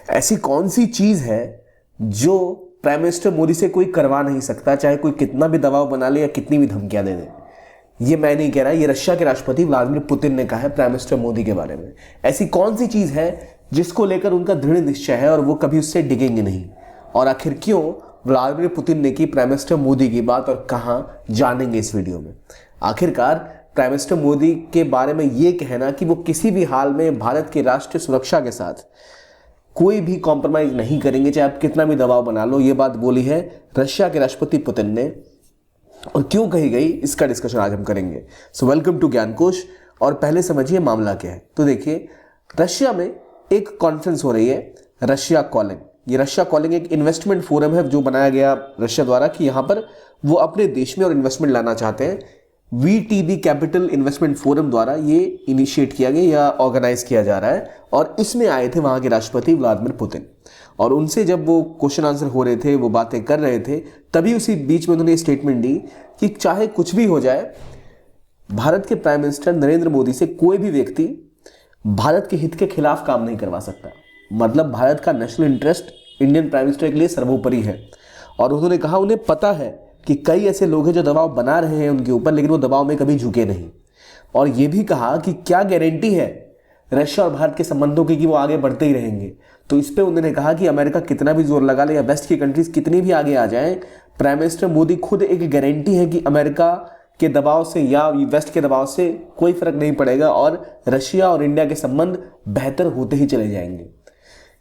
ऐसी कौन सी चीज है जो प्राइम मिनिस्टर मोदी से कोई करवा नहीं सकता, चाहे कोई कितना भी दबाव बना ले या कितनी भी धमकियां दे दे। ये मैं नहीं कह रहा, ये रशिया के राष्ट्रपति व्लादिमीर पुतिन ने कहा है प्राइम मिनिस्टर मोदी के बारे में। ऐसी कौन सी चीज है जिसको लेकर उनका दृढ़ निश्चय है और वो कभी उससे डिगेंगे नहीं, और आखिर क्यों व्लादिमीर पुतिन ने की प्राइम मिनिस्टर मोदी की बात और कहां, जानेंगे इस वीडियो में। आखिरकार प्राइम मिनिस्टर मोदी के बारे में ये कहना कि वो किसी भी हाल में भारत की राष्ट्रीय सुरक्षा के साथ कोई भी कॉम्प्रोमाइज नहीं करेंगे, चाहे आप कितना भी दबाव बना लो, ये बात बोली है रशिया के राष्ट्रपति पुतिन ने। और क्यों कही गई, इसका डिस्कशन आज हम करेंगे। So welcome to Gyankosh. और पहले समझिए मामला क्या है। तो देखिए, रशिया में एक कॉन्फ्रेंस हो रही है, रशिया कॉलिंग। ये रशिया कॉलिंग एक इन्वेस्टमेंट फोरम है जो बनाया गया रशिया द्वारा कि यहाँ पर वो अपने देश में और इन्वेस्टमेंट लाना चाहते हैं। VTB कैपिटल इन्वेस्टमेंट फोरम द्वारा ये इनिशिएट किया गया या ऑर्गेनाइज किया जा रहा है, और इसमें आए थे वहाँ के राष्ट्रपति व्लादिमीर पुतिन। और उनसे जब वो क्वेश्चन आंसर हो रहे थे, वो बातें कर रहे थे, तभी उसी बीच में उन्होंने स्टेटमेंट दी कि चाहे कुछ भी हो जाए, भारत के प्राइम मिनिस्टर नरेंद्र मोदी से कोई भी व्यक्ति भारत के हित के खिलाफ काम नहीं करवा सकता। मतलब भारत का national interest Indian prime minister के लिए सर्वोपरि है। और उन्होंने कहा उन्हें पता है कि कई ऐसे लोग हैं जो दबाव बना रहे हैं उनके ऊपर, लेकिन वो दबाव में कभी झुके नहीं। और ये भी कहा कि क्या गारंटी है रशिया और भारत के संबंधों की कि वो आगे बढ़ते ही रहेंगे। तो इस पे उन्होंने कहा कि अमेरिका कितना भी जोर लगा ले या वेस्ट की कंट्रीज कितनी भी आगे आ जाएं, प्राइम मिनिस्टर मोदी खुद एक गारंटी है कि अमेरिका के दबाव से या वेस्ट के दबाव से कोई फर्क नहीं पड़ेगा और रशिया और इंडिया के संबंध बेहतर होते ही चले जाएंगे।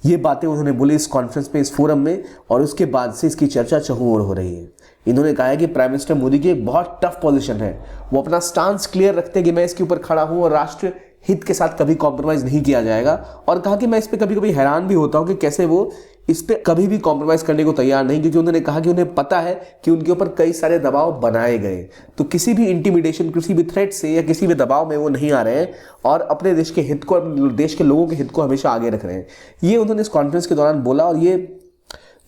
ये बातें उन्होंने बोली इस कॉन्फ्रेंस में, इस फोरम में, और उसके बाद से इसकी चर्चा चहुओर हो रही है। इन्होंने कहा है कि प्राइम मिनिस्टर मोदी की एक बहुत टफ पोजीशन है, वो अपना स्टांस क्लियर रखते हैं कि मैं इसके ऊपर खड़ा हूं और राष्ट्र हित के साथ कभी कॉम्प्रोमाइज नहीं किया जाएगा। और कहा कि मैं इस पर कभी कभी हैरान भी होता हूं कि कैसे वो इस पे कभी भी कॉम्प्रोमाइज करने को तैयार नहीं, क्योंकि उन्होंने कहा कि उन्हें पता है कि उनके ऊपर कई सारे दबाव बनाए गए। तो किसी भी इंटिमिडेशन, किसी भी थ्रेट से या किसी भी दबाव में वो नहीं आ रहे हैं और अपने देश के हित को, देश के लोगों के हित को हमेशा आगे रख रहे हैं। ये उन्होंने इस कॉन्फ्रेंस के दौरान बोला, और ये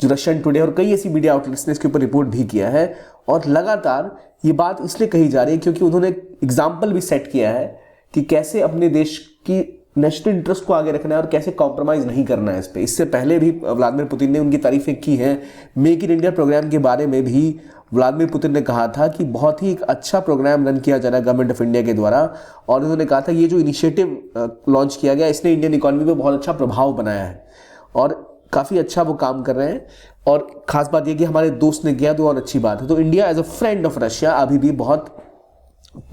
जो रशियन टुडे और कई ऐसी मीडिया आउटलेट्स ने इसके ऊपर रिपोर्ट भी किया है। और लगातार ये बात इसलिए कही जा रही है क्योंकि उन्होंने एग्जाम्पल भी सेट किया है कि कैसे अपने देश की नेशनल इंटरेस्ट को आगे रखना है और कैसे कॉम्प्रोमाइज नहीं करना है इस पे। इससे पहले भी व्लादिमीर पुतिन ने उनकी तारीफें की हैं। मेक इन इंडिया प्रोग्राम के बारे में भी व्लादिमीर पुतिन ने कहा था कि बहुत ही एक अच्छा प्रोग्राम रन किया जा रहा है गवर्नमेंट ऑफ इंडिया के द्वारा। और उन्होंने कहा था ये जो इनिशिएटिव लॉन्च किया गया, इसने इंडियन इकोनॉमी पे बहुत अच्छा प्रभाव बनाया है और काफ़ी अच्छा वो काम कर रहे हैं। और खास बात यह कि हमारे दोस्त ने किया तो और अच्छी बात है। तो India as a friend of Russia अभी भी बहुत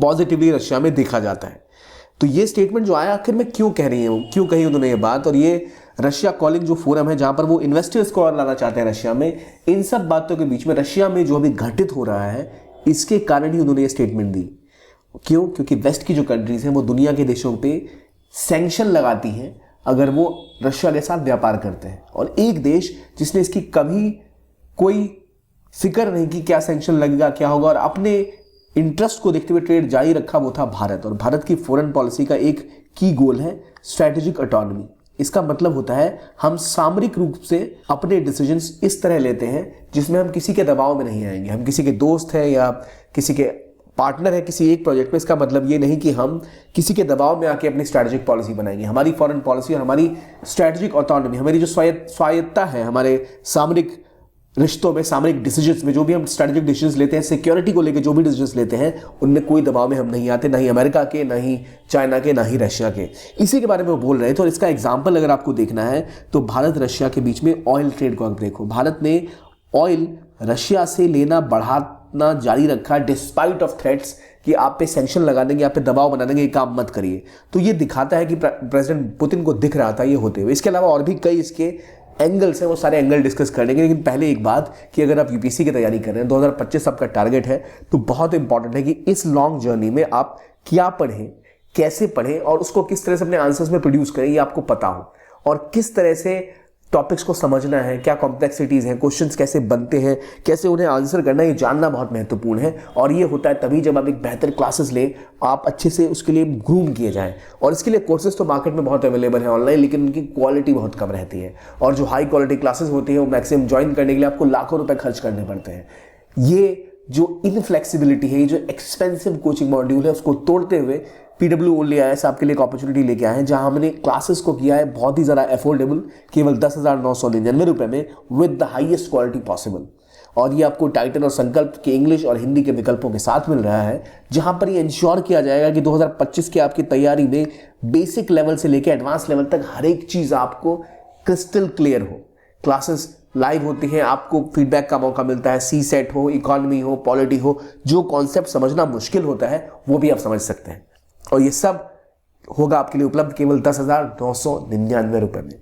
पॉजिटिवली रशिया में देखा जाता है। तो ये स्टेटमेंट जो आया, आखिर में क्यों कह रही है, क्यों कही उन्होंने ये बात, और ये रशिया कॉलिंग जो फोरम है जहां पर वो इन्वेस्टर्स को और लाना चाहते हैं रशिया में, इन सब बातों के बीच में रशिया में जो अभी घटित हो रहा है इसके कारण ही उन्होंने ये स्टेटमेंट दी। क्यों? क्योंकि वेस्ट की जो कंट्रीज हैं वो दुनिया के देशों पे सैंक्शन लगाती हैं अगर वो रशिया के साथ व्यापार करते हैं। और एक देश जिसने इसकी कभी कोई फिक्र नहीं की क्या सैंक्शन लगेगा, क्या होगा, और अपने इंटरेस्ट को देखते हुए ट्रेड जारी रखा, वो था भारत। और भारत की फॉरेन पॉलिसी का एक की गोल है स्ट्रैटेजिक ऑटोनॉमी। इसका मतलब होता है हम सामरिक रूप से अपने डिसीजंस इस तरह लेते हैं जिसमें हम किसी के दबाव में नहीं आएंगे। हम किसी के दोस्त हैं या किसी के पार्टनर है किसी एक प्रोजेक्ट में, इसका मतलब ये नहीं कि हम किसी के दबाव में आके अपनी स्ट्रैटेजिक पॉलिसी बनाएंगे। हमारी फॉरेन पॉलिसी और हमारी स्ट्रैटेजिक ऑटोनॉमी, हमारी जो स्वायत्ता है हमारे सामरिक रिश्तों में, सामरिक डिसीजंस में, जो भी हम स्ट्रैटेजिक डिसीजंस लेते हैं, सिक्योरिटी को लेकर जो भी डिसीजंस लेते हैं, उनमें कोई दबाव में हम नहीं आते, ना ही अमेरिका के, ना ही चाइना के, ना ही रशिया के। इसी के बारे में वो बोल रहे थे। और इसका एग्जाम्पल अगर आपको देखना है तो भारत रशिया के बीच में ऑयल ट्रेड को आप देखो। भारत ने ऑयल रशिया से लेना बढ़ाना जारी रखा डिस्पाइट ऑफ थ्रेट्स कि आप पे सैंक्शन लगा देंगे, आप पे दबाव बना देंगे, ये काम मत करिए। तो ये दिखाता है कि प्रेसिडेंट पुतिन को दिख रहा था ये होते हुए। इसके अलावा और भी कई इसके एंगल्स हैं, वो सारे एंगल डिस्कस कर लेंगे। लेकिन पहले एक बात कि अगर आप यूपीएससी की तैयारी कर रहे हैं, 2025 आपका टारगेट है, तो बहुत इंपॉर्टेंट है कि इस लॉन्ग जर्नी में आप क्या पढ़ें, कैसे पढ़ें और उसको किस तरह से अपने आंसर्स में प्रोड्यूस करें, ये आपको पता हो। और किस तरह से टॉपिक्स को समझना है, क्या कॉम्प्लेक्सिटीज़ हैं, क्वेश्चंस कैसे बनते हैं, कैसे उन्हें आंसर करना है, ये जानना बहुत महत्वपूर्ण है। और ये होता है तभी जब आप एक बेहतर क्लासेस ले, आप अच्छे से उसके लिए ग्रूम किए जाएं। और इसके लिए कोर्सेज तो मार्केट में बहुत अवेलेबल है ऑनलाइन, लेकिन उनकी क्वालिटी बहुत कम रहती है। और जो हाई क्वालिटी क्लासेस होती है वो मैक्सिमम ज्वाइन करने के लिए आपको लाखों रुपये खर्च करने पड़ते हैं। ये जो इनफ्लेक्सिबिलिटी है, ये जो एक्सपेंसिव कोचिंग मॉड्यूल है, उसको तोड़ते हुए PW ओनली IAS आपके लिए एक अपॉर्चुनिटी लेके आए हैं जहां हमने क्लासेस को किया है बहुत ही ज़्यादा अफोर्डेबल, केवल 10,999 रुपये में with the highest quality possible. और ये आपको टाइटन और संकल्प के इंग्लिश और हिंदी के विकल्पों के साथ मिल रहा है, जहां पर ये इंश्योर किया जाएगा कि 2025 की आपकी तैयारी में बेसिक लेवल से लेकर एडवांस लेवल तक हर एक चीज़ आपको क्रिस्टल क्लियर हो। क्लासेस लाइव होती हैं, आपको फीडबैक का मौका मिलता है, CSET हो, इकोनॉमी हो, पॉलिटी हो, जो कॉन्सेप्ट समझना मुश्किल होता है वो भी आप समझ सकते हैं। और ये सब होगा आपके लिए उपलब्ध केवल 10,999 रुपये में।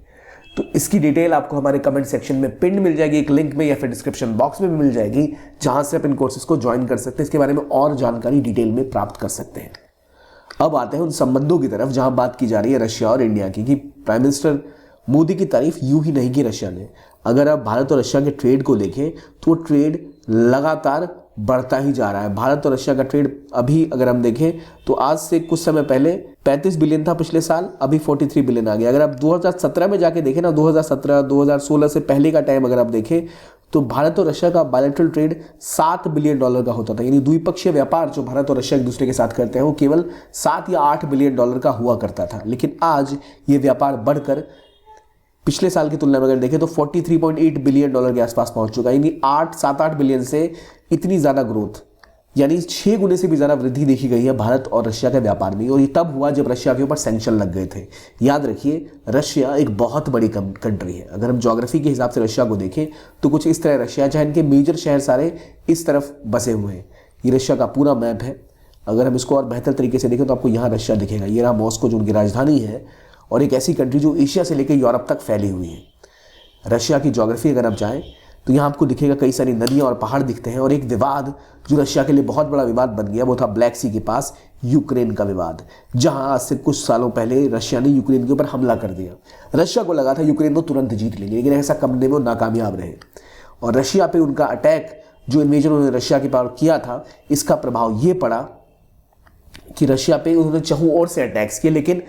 तो इसकी डिटेल आपको हमारे कमेंट सेक्शन में पिन मिल जाएगी एक लिंक में, या फिर डिस्क्रिप्शन बॉक्स में भी मिल जाएगी, जहां से आप इन कोर्सेज को ज्वाइन कर सकते हैं, इसके बारे में और जानकारी डिटेल में प्राप्त कर सकते हैं। अब आते हैं उन संबंधों की तरफ जहां बात की जा रही है रशिया और इंडिया की, कि प्राइम मिनिस्टर मोदी की तारीफ यूं ही नहीं की रशिया ने। अगर आप भारत और रशिया के ट्रेड को देखें तो ट्रेड लगातार बढ़ता ही जा रहा है। भारत और रशिया का ट्रेड अभी अगर हम देखें तो आज से कुछ समय पहले 35 बिलियन था पिछले साल, अभी 43 बिलियन आ गया। अगर आप 2017 में जाके देखें ना, 2017 2016 से पहले का टाइम अगर आप देखें तो भारत और रशिया का बायलैटरल ट्रेड $7 बिलियन का होता था। यानी द्विपक्षीय व्यापार जो भारत और रशिया एक दूसरे के साथ करते हैं वो केवल 7 या 8 बिलियन का हुआ करता था। लेकिन आज ये व्यापार बढ़कर पिछले साल की तुलना में अगर देखें तो 43.8 बिलियन डॉलर के आसपास पहुंच चुका है। यानी 7-8 बिलियन से इतनी ज़्यादा ग्रोथ, यानी 6 गुने से भी ज़्यादा वृद्धि देखी गई है भारत और रशिया के व्यापार में। और ये तब हुआ जब रशिया के ऊपर सैंक्शन लग गए थे। याद रखिए, रशिया एक बहुत बड़ी कंट्री है। अगर हम ज्योग्राफी के हिसाब से रशिया को देखें तो कुछ इस तरह रशिया, चाहे इनके मेजर शहर सारे इस तरफ बसे हुए हैं। ये रशिया का पूरा मैप है। अगर हम इसको और बेहतर तरीके से देखें तो आपको यहाँ रशिया दिखेगा। ये रहा मॉस्को जो उनकी राजधानी है, और एक ऐसी कंट्री जो एशिया से लेकर यूरोप तक फैली हुई है। रशिया की ज्योग्राफी अगर आप जाएं तो यहाँ आपको दिखेगा कई सारी नदियाँ और पहाड़ दिखते हैं। और एक विवाद जो रशिया के लिए बहुत बड़ा विवाद बन गया वो था ब्लैक सी के पास यूक्रेन का विवाद, जहाँ आज से कुछ सालों पहले रशिया ने यूक्रेन के ऊपर हमला कर दिया। रशिया को लगा था यूक्रेन को तुरंत जीत लेंगे, लेकिन ऐसा करने में वो नाकामयाब रहे। और रशिया पे उनका अटैक, जो इन्वेजन उन्होंने रशिया के पास किया था, इसका प्रभाव ये पड़ा कि रशिया पे उन्होंने चहुं ओर से अटैक्स किए, लेकिन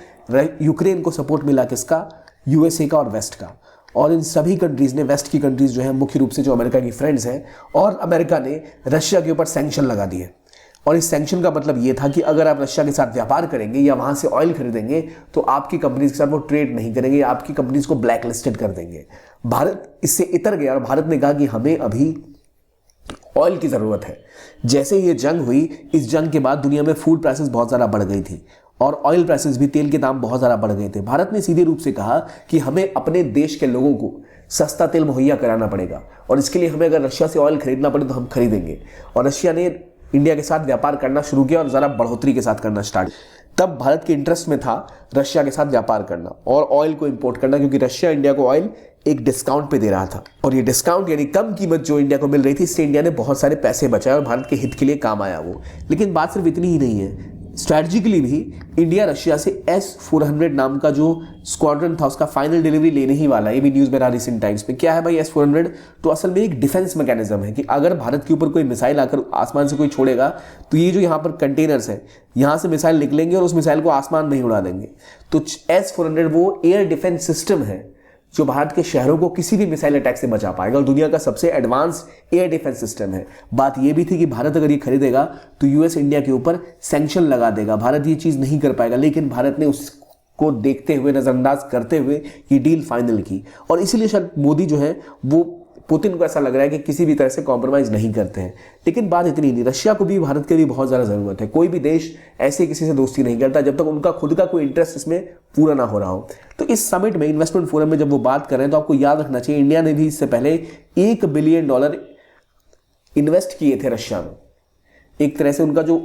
यूक्रेन को सपोर्ट मिला किसका? USA का और वेस्ट का। और इन सभी कंट्रीज़ ने, वेस्ट की कंट्रीज़ जो है मुख्य रूप से जो अमेरिका की फ्रेंड्स हैं, और अमेरिका ने रशिया के ऊपर सैंक्शन लगा दिए। और इस सैंक्शन का मतलब ये था कि अगर आप रशिया के साथ व्यापार करेंगे या वहाँ से ऑयल खरीदेंगे तो आपकी कंपनीज के साथ वो ट्रेड नहीं करेंगे, आपकी कंपनीज को ब्लैक लिस्टेड कर देंगे। भारत इससे इतर गया और भारत ने कहा कि हमें अभी ऑयल की ज़रूरत है। जैसे ही ये जंग हुई, इस जंग के बाद दुनिया में फूड प्राइसेस बहुत ज़्यादा बढ़ गई थी और ऑयल प्राइसेस भी, तेल के दाम बहुत ज़्यादा बढ़ गए थे। भारत ने सीधे रूप से कहा कि हमें अपने देश के लोगों को सस्ता तेल मुहैया कराना पड़ेगा, और इसके लिए हमें अगर रशिया से ऑयल खरीदना पड़े तो हम खरीदेंगे। और रशिया ने इंडिया के साथ व्यापार करना शुरू किया और ज़रा बढ़ोतरी के साथ करना स्टार्ट। तब भारत के इंटरेस्ट में था रशिया के साथ व्यापार करना और ऑयल को इंपोर्ट करना, क्योंकि रशिया इंडिया को ऑयल एक डिस्काउंट पे दे रहा था। और ये डिस्काउंट यानी कम कीमत जो इंडिया को मिल रही थी, इससे इंडिया ने बहुत सारे पैसे बचाए और भारत के हित के लिए काम आया वो। लेकिन बात सिर्फ इतनी ही नहीं है, स्ट्रैटेजिकली भी इंडिया रशिया से S-400 नाम का जो स्क्वाड्रन था उसका फाइनल डिलीवरी लेने ही वाला है। ये भी न्यूज़ में रहा रिसेंट टाइम्स में। क्या है भाई S-400? तो असल में एक डिफेंस मैकेनिज्म है कि अगर भारत के ऊपर कोई मिसाइल आकर आसमान से कोई छोड़ेगा तो ये जो यहाँ पर कंटेनर्स है, यहाँ से मिसाइल निकलेंगे और उस मिसाइल को आसमान नहीं उड़ा देंगे। तो S-400 वो एयर डिफेंस सिस्टम है जो भारत के शहरों को किसी भी मिसाइल अटैक से बचा पाएगा और दुनिया का सबसे एडवांस एयर डिफेंस सिस्टम है। बात यह भी थी कि भारत अगर ये खरीदेगा तो US इंडिया के ऊपर सैंक्शन लगा देगा, भारत ये चीज़ नहीं कर पाएगा। लेकिन भारत ने उसको देखते हुए, नज़रअंदाज करते हुए ये डील फाइनल की। और इसीलिए शायद मोदी जो है वो, पुतिन को ऐसा लग रहा है कि किसी भी तरह से कॉम्प्रोमाइज़ नहीं करते हैं। लेकिन बात इतनी नहीं, रशिया को भी भारत के लिए बहुत ज़्यादा ज़रूरत है। कोई भी देश ऐसे किसी से दोस्ती नहीं करता जब तक उनका खुद का कोई इंटरेस्ट इसमें पूरा ना हो रहा हो। तो इस समिट में, इन्वेस्टमेंट फोरम में जब वो बात कर रहे हैं तो आपको याद रखना चाहिए इंडिया ने भी इससे पहले $1 बिलियन इन्वेस्ट किए थे रशिया में। एक तरह से उनका जो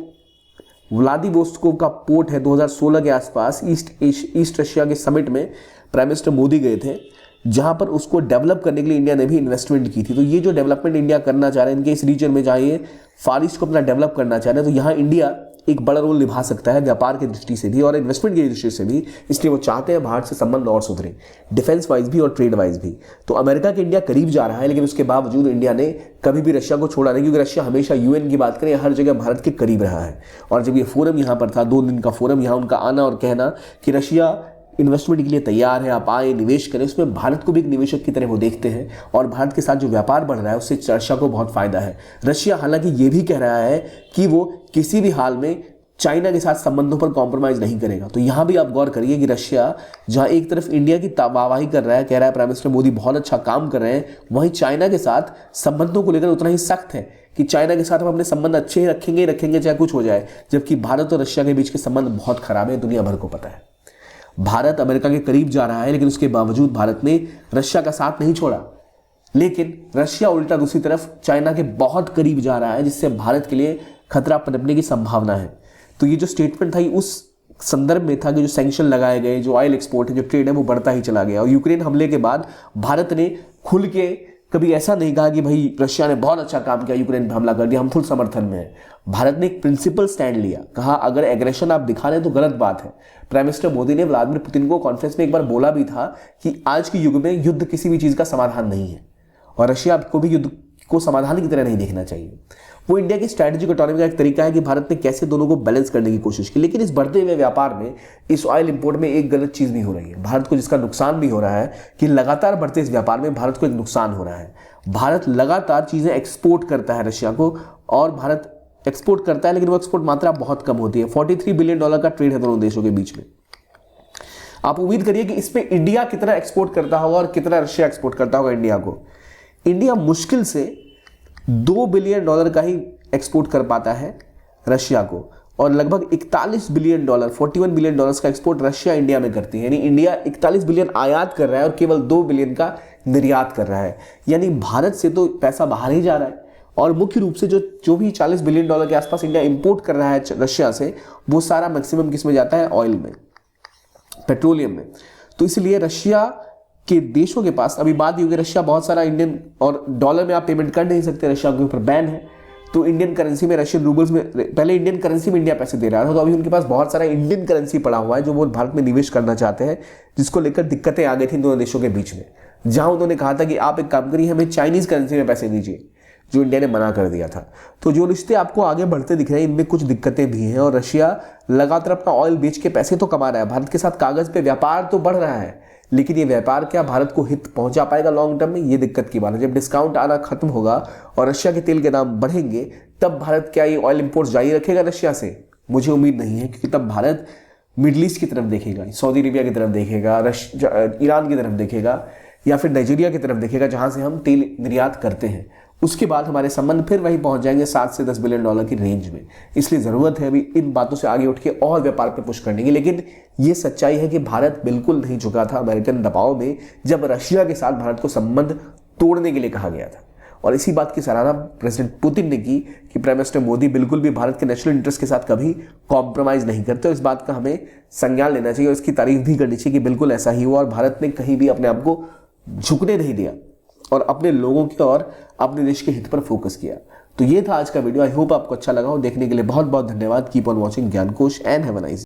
व्लादिवोस्तोक का पोर्ट है, 2016 के आसपास ईस्ट रशिया के समिट में प्राइम मिनिस्टर मोदी गए थे, जहां पर उसको डेवलप करने के लिए इंडिया ने भी इन्वेस्टमेंट की थी। तो ये जो डेवलपमेंट इंडिया करना चाह रहे हैं इनके इस रीजन में, जहाँ ये फार ईस्ट को अपना डेवलप करना चाह रहे हैं, तो यहाँ इंडिया एक बड़ा रोल निभा सकता है व्यापार की दृष्टि से भी और इन्वेस्टमेंट की दृष्टि से भी। इसलिए वो चाहते हैं भारत से संबंध और सुधरे, डिफेंस वाइज भी और ट्रेड वाइज भी। तो अमेरिका के इंडिया करीब जा रहा है, लेकिन उसके बावजूद इंडिया ने कभी भी रशिया को छोड़ा नहीं, क्योंकि रशिया हमेशा UN की बात करें हर जगह भारत के करीब रहा है। और जब ये फोरम यहाँ पर था, 2 दिन का फोरम, यहाँ उनका आना और कहना कि रशिया इन्वेस्टमेंट के लिए तैयार है, आप आए, निवेश करें, उसमें भारत को भी एक निवेशक की तरह वो देखते हैं। और भारत के साथ जो व्यापार बढ़ रहा है उससे रशिया को बहुत फायदा है। रशिया हालांकि ये भी कह रहा है कि वो किसी भी हाल में चाइना के साथ संबंधों पर कॉम्प्रोमाइज नहीं करेगा। तो यहां भी आप गौर करिए कि रशिया जहां एक तरफ इंडिया की वाहवाही कर रहा है, कह रहा है प्राइम मिनिस्टर मोदी बहुत अच्छा काम कर रहे हैं, वहीं चाइना के साथ संबंधों को लेकर उतना ही सख्त है कि चाइना के साथ हम अपने संबंध अच्छे ही रखेंगे चाहे कुछ हो जाए। जबकि भारत और रशिया के बीच के संबंध बहुत खराब है, दुनिया भर को पता है। भारत अमेरिका के करीब जा रहा है, लेकिन उसके बावजूद भारत ने रशिया का साथ नहीं छोड़ा। लेकिन रशिया उल्टा दूसरी तरफ चाइना के बहुत करीब जा रहा है, जिससे भारत के लिए खतरा पनपने की संभावना है। तो ये जो स्टेटमेंट था ये उस संदर्भ में था कि जो सैंक्शन लगाए गए, जो ऑयल एक्सपोर्ट है, जो ट्रेड है, वो बढ़ता ही चला गया। और यूक्रेन हमले के बाद भारत ने खुल के कभी ऐसा नहीं कहा कि भाई रशिया ने बहुत अच्छा काम किया, यूक्रेन पे हमला कर दिया, हम फुल समर्थन में हैं। भारत ने एक प्रिंसिपल स्टैंड लिया, कहा अगर एग्रेशन आप दिखा रहे हैं तो गलत बात है। प्राइम मिनिस्टर मोदी ने व्लादिमीर पुतिन को कॉन्फ्रेंस में एक बार बोला भी था कि आज के युग में युद्ध किसी भी चीज का समाधान नहीं है और रशिया को भी युद्ध को समाधान की तरह नहीं देखना चाहिए। वो इंडिया की स्ट्रैटेजिक ऑटोनॉमी का एक तरीका है कि भारत ने कैसे दोनों को बैलेंस करने की कोशिश की। लेकिन इस बढ़ते हुए व्यापार में, इस ऑयल इंपोर्ट में एक गलत चीज भी हो रही है भारत को, जिसका नुकसान भी हो रहा है कि लगातार बढ़ते इस व्यापार में भारत को एक नुकसान हो रहा है। भारत लगातार चीजें एक्सपोर्ट करता है रशिया को, और भारत एक्सपोर्ट करता है लेकिन वो एक्सपोर्ट मात्रा बहुत कम होती है। $43 बिलियन का ट्रेड है दोनों देशों के बीच में। आप उम्मीद करिए कि इसमें इंडिया कितना एक्सपोर्ट करता होगा और कितना रशिया एक्सपोर्ट करता होगा इंडिया को। इंडिया मुश्किल से $2 बिलियन का ही एक्सपोर्ट कर पाता है रशिया को, और लगभग 41 बिलियन डॉलर, $41 बिलियन का एक्सपोर्ट रशिया इंडिया में करती है। यानी इंडिया 41 बिलियन आयात कर रहा है और केवल 2 बिलियन का निर्यात कर रहा है। यानी भारत से तो पैसा बाहर ही जा रहा है, और मुख्य रूप से जो भी $40 बिलियन के आसपास इंडिया इंपोर्ट कर रहा है रशिया से, वो सारा मैक्सिमम किस में जाता है? ऑयल में, पेट्रोलियम में। तो इसलिए रशिया के देशों के पास अभी बात ही होगी, रशिया बहुत सारा इंडियन, और डॉलर में आप पेमेंट कर नहीं सकते, रशिया के ऊपर बैन है। तो इंडियन करेंसी में, रशियन रूबल्स में, पहले इंडियन करेंसी में इंडिया पैसे दे रहा था, तो अभी उनके पास बहुत सारा इंडियन करेंसी पड़ा हुआ है जो वो भारत में निवेश करना चाहते हैं, जिसको लेकर दिक्कतें आ गई थी दोनों देशों के बीच में। जहां उन्होंने कहा था कि आप एक काम करिए, हमें चाइनीज करेंसी में पैसे दीजिए, जो इंडिया ने मना कर दिया था। तो जो रिश्ते आपको आगे बढ़ते दिख रहे हैं, इनमें कुछ दिक्कतें भी हैं, और रशिया लगातार अपना ऑयल बेच के पैसे तो कमा रहा है। भारत के साथ कागज पे व्यापार तो बढ़ रहा है, लेकिन ये व्यापार क्या भारत को हित पहुंचा पाएगा लॉन्ग टर्म में? ये दिक्कत की बात है। जब डिस्काउंट आना खत्म होगा और रशिया के तेल के दाम बढ़ेंगे, तब भारत क्या ये ऑयल इंपोर्ट जारी रखेगा रशिया से? मुझे उम्मीद नहीं है, क्योंकि तब भारत मिडल ईस्ट की तरफ देखेगा, सऊदी अरेबिया की तरफ देखेगा, ईरान की तरफ देखेगा, या फिर नाइजीरिया की तरफ देखेगा, जहां से हम तेल निर्यात करते हैं। उसके बाद हमारे संबंध फिर वहीं पहुंच जाएंगे $7 से $10 बिलियन की रेंज में। इसलिए जरूरत है अभी इन बातों से आगे उठ के और व्यापार पे पुश करने की। लेकिन ये सच्चाई है कि भारत बिल्कुल नहीं झुका था अमेरिकन दबाव में, जब रशिया के साथ भारत को संबंध तोड़ने के लिए कहा गया था। और इसी बात की सराहना प्रेसिडेंट पुतिन ने की कि प्राइम मिनिस्टर मोदी बिल्कुल भी भारत के नेशनल इंटरेस्ट के साथ कभी कॉम्प्रोमाइज नहीं करते, और इस बात का हमें संज्ञान लेना चाहिए और इसकी तारीफ भी करनी चाहिए कि बिल्कुल ऐसा ही हुआ, और भारत ने कहीं भी अपने आप को झुकने नहीं दिया और अपने लोगों की और अपने देश के हित पर फोकस किया। तो ये था आज का वीडियो। आई होप आपको अच्छा लगा हो। देखने के लिए बहुत बहुत धन्यवाद। Keep on watching Gyankosh and have a nice